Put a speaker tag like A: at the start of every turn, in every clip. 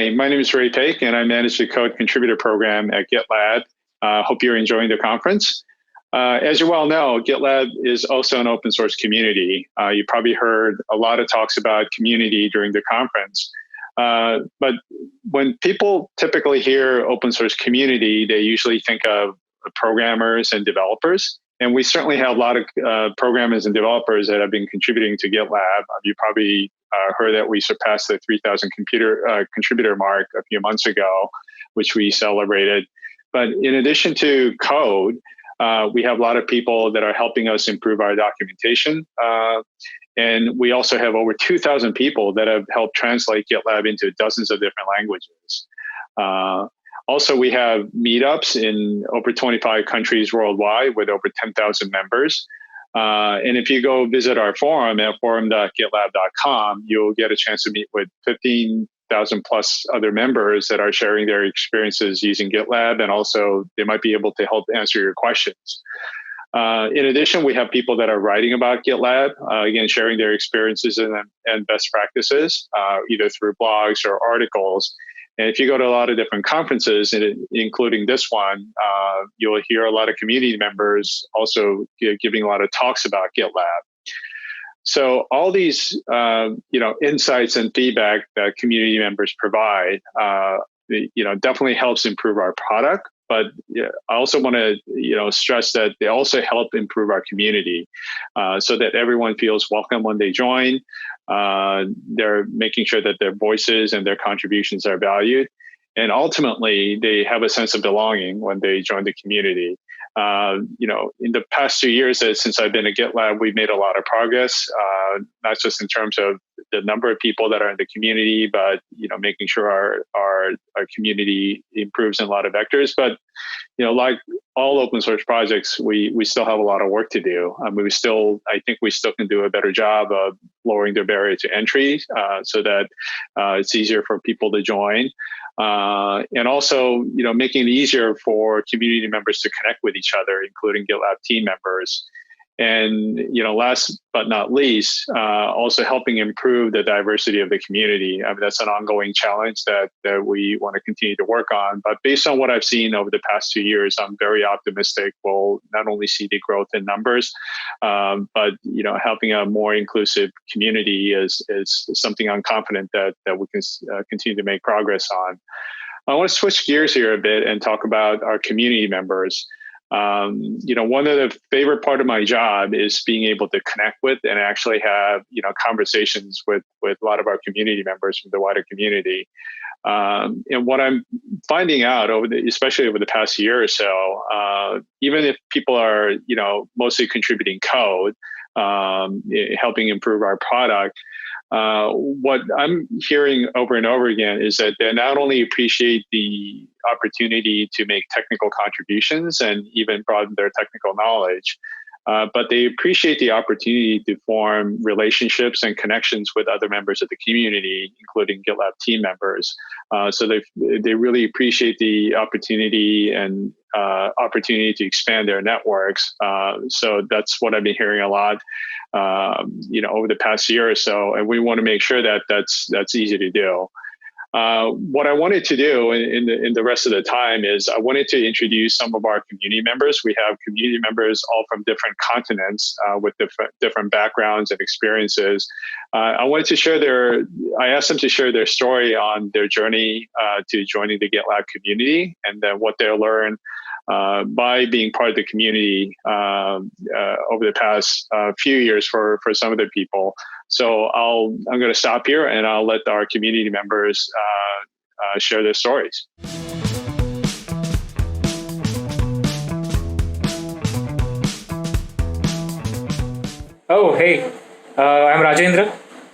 A: Hi, my name is Ray Paik, and I manage the Code Contributor Program at Gitlab. Hope you're enjoying the conference. As you well know, Gitlab is also an open source community. You probably heard a lot of talks about community during the conference. But when people typically hear open source community, they usually think of programmers and developers. And we certainly have a lot of programmers and developers that have been contributing to GitLab. You probably heard that we surpassed the 3,000 contributor mark a few months ago, which we celebrated. But in addition to code, we have a lot of people that are helping us improve our documentation. And we also have over 2,000 people that have helped translate GitLab into dozens of different languages. Also, we have meetups in over 25 countries worldwide with over 10,000 members. And if you go visit our forum at forum.gitlab.com, you'll get a chance to meet with 15,000 plus other members that are sharing their experiences using GitLab, and also they might be able to help answer your questions. In addition, we have people that are writing about GitLab, again, sharing their experiences and best practices, either through blogs or articles. And if you go to a lot of different conferences, including this one, you'll hear a lot of community members also giving a lot of talks about GitLab. So all these, insights and feedback that community members provide, definitely helps improve our product. But I also want to, stress that they also help improve our community, so that everyone feels welcome when they join. They're making sure that their voices and their contributions are valued, and ultimately they have a sense of belonging when they join the community. In the past 2 years since I've been at GitLab, we've made a lot of progress, not just in terms of the number of people that are in the community, but making sure our community improves in a lot of vectors. But like all open source projects, we still have a lot of work to do. I think we still can do a better job of lowering their barrier to entry, so that it's easier for people to join. And also, making it easier for community members to connect with each other, including GitLab team members. And, last but not least, also helping improve the diversity of the community. I mean, that's an ongoing challenge that we want to continue to work on. But based on what I've seen over the past 2 years, I'm very optimistic we'll not only see the growth in numbers, but, helping a more inclusive community is something I'm confident that we can continue to make progress on. I want to switch gears here a bit and talk about our community members. One of the favorite part of my job is being able to connect with and actually have, conversations with a lot of our community members from the wider community. And what I'm finding out especially over the past year or so, even if people are, mostly contributing code, helping improve our product, what I'm hearing over and over again is that they not only appreciate the opportunity to make technical contributions and even broaden their technical knowledge, but they appreciate the opportunity to form relationships and connections with other members of the community, including GitLab team members. So they really appreciate the opportunity and opportunity to expand their networks. So that's what I've been hearing a lot, over the past year or so, and we want to make sure that that's easy to do. What I wanted to do in the rest of the time is I wanted to introduce some of our community members. We have community members all from different continents with different backgrounds and experiences. I asked them to share their story on their journey to joining the GitLab community, and then what they'll learn by being part of the community over the past few years for some of the people. So I'm going to stop here and I'll let our community members share their stories.
B: Oh, hey, I'm Rajendra.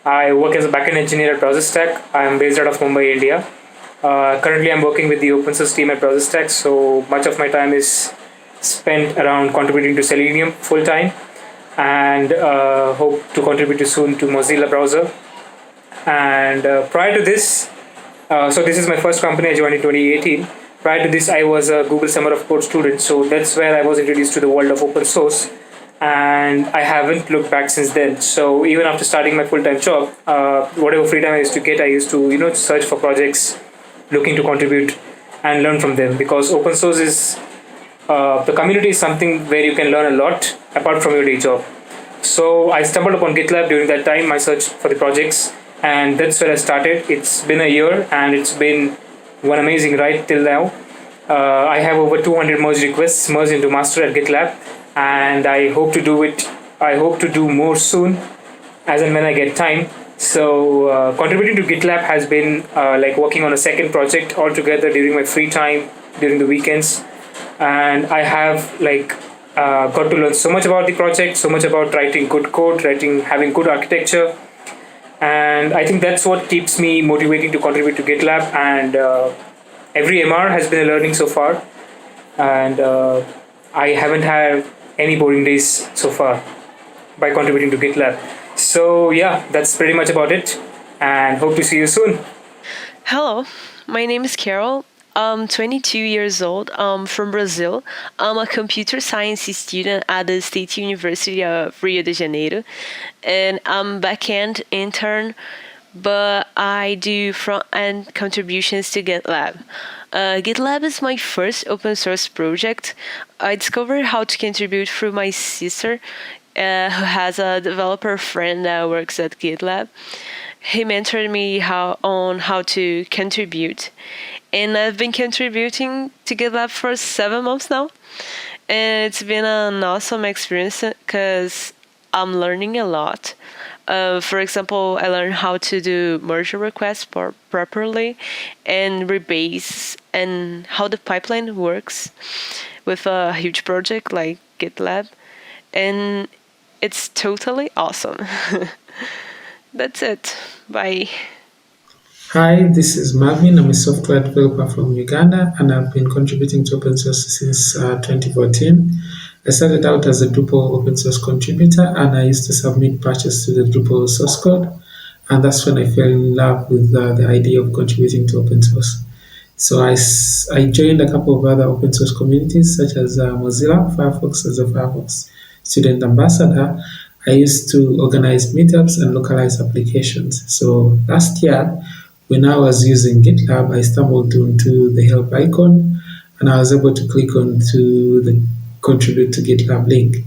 B: I work as a backend engineer at ProcessStack. I'm based out of Mumbai, India. Currently, I'm working with the open source team at ProcessStack, so much of my time is spent around contributing to Selenium full time, and hope to contribute soon to Mozilla browser. And prior to this, so this is my first company. I joined in 2018. Prior to this, I was a Google Summer of Code student, so that's where I was introduced to the world of open source, and I haven't looked back since then. So even after starting my full-time job, whatever free time I used to get, I used to search for projects looking to contribute and learn from them, because open source is the community is something where you can learn a lot apart from your day job. So I stumbled upon GitLab during that time, my search for the projects, and that's where I started. It's been a year, and it's been one amazing ride till now. I have over 200 merge requests merged into master at GitLab, and I hope to do it. I hope to do more soon, as and when I get time. So contributing to GitLab has been like working on a second project altogether during my free time, during the weekends, and I have got to learn so much about the project, so much about writing good code, having good architecture, and I think that's what keeps me motivating to contribute to GitLab. And every MR has been a learning so far, and I haven't had any boring days so far by contributing to GitLab. So yeah, that's pretty much about it, and hope to see you soon.
C: Hello, my name is Carol. I'm 22 years old. I'm from Brazil. I'm a computer science student at the State University of Rio de Janeiro, and I'm backend intern, but I do front-end contributions to GitLab. GitLab is my first open source project. I discovered how to contribute through my sister, who has a developer friend that works at GitLab. He mentored me on how to contribute, and I've been contributing to GitLab for 7 months now, and it's been an awesome experience because I'm learning a lot. For example, I learned how to do merge requests properly and rebase, and how the pipeline works with a huge project like GitLab, and it's totally awesome. That's it. Bye.
D: Hi, this is Marvin. I'm a software developer from Uganda, and I've been contributing to open source since 2014. I started out as a Drupal open source contributor, and I used to submit patches to the Drupal source code, and that's when I fell in love with the idea of contributing to open source. So I joined a couple of other open source communities, such as Mozilla Firefox as a Firefox student ambassador. I used to organize meetups and localize applications. So last year, when I was using GitLab, I stumbled onto the help icon, and I was able to click on to the contribute to GitLab link,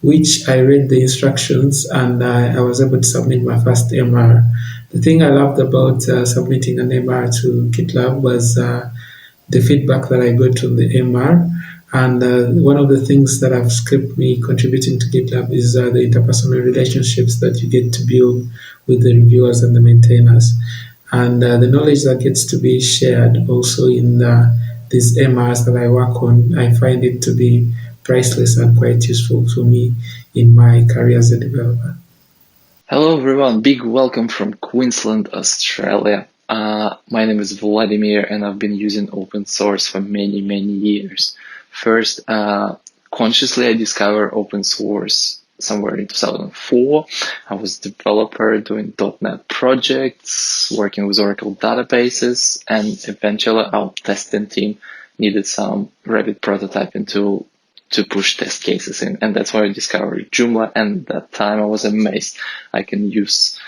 D: which I read the instructions, and I was able to submit my first MR. The thing I loved about submitting an MR to GitLab was the feedback that I got from the MR. And one of the things that have kept me contributing to GitLab is the interpersonal relationships that you get to build with the reviewers and the maintainers. And the knowledge that gets to be shared also in these MRs that I work on, I find it to be priceless and quite useful for me in my career as a developer.
E: Hello everyone, big welcome from Queensland, Australia. My name is Vladimir and I've been using open source for many, many years. First, consciously I discovered open source somewhere in 2004. I was a developer doing .NET projects, working with Oracle databases, and eventually our testing team needed some Revit prototyping tool to push test cases in. And that's why I discovered Joomla. And at that time I was amazed. I can use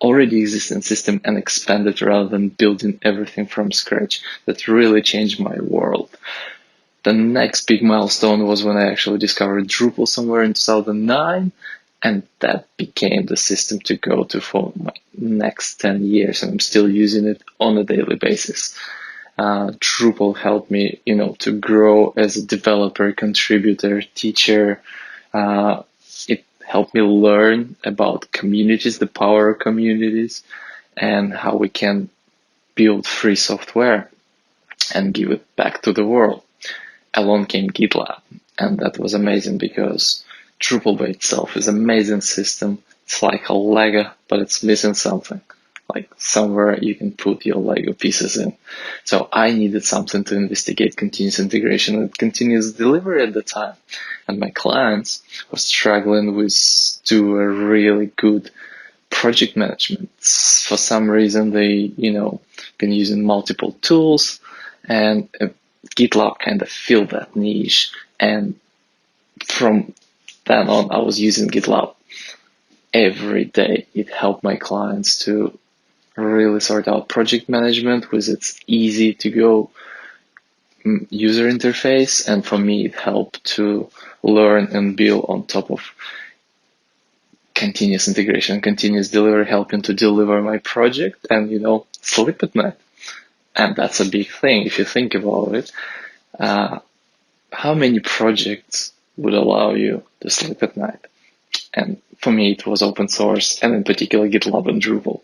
E: already existing system and expand it rather than building everything from scratch. That really changed my world. The next big milestone was when I actually discovered Drupal somewhere in 2009. And that became the system to go to for my next 10 years. And I'm still using it on a daily basis. Drupal helped me, to grow as a developer, contributor, teacher. It helped me learn about communities, the power of communities, and how we can build free software and give it back to the world. Along came GitLab, and that was amazing because Drupal by itself is an amazing system. It's like a Lego, but it's missing something. Like somewhere you can put your Lego pieces in. So I needed something to investigate continuous integration and continuous delivery at the time. And my clients were struggling with do a really good project management. For some reason, they, been using multiple tools, and GitLab kind of filled that niche. And from then on, I was using GitLab every day. It helped my clients to really sort out project management with its easy to go user interface. And for me, it helped to learn and build on top of continuous integration, continuous delivery, helping to deliver my project and, sleep at night. And that's a big thing if you think about it. How many projects would allow you to sleep at night? And for me, it was open source, and in particular, GitLab and Drupal.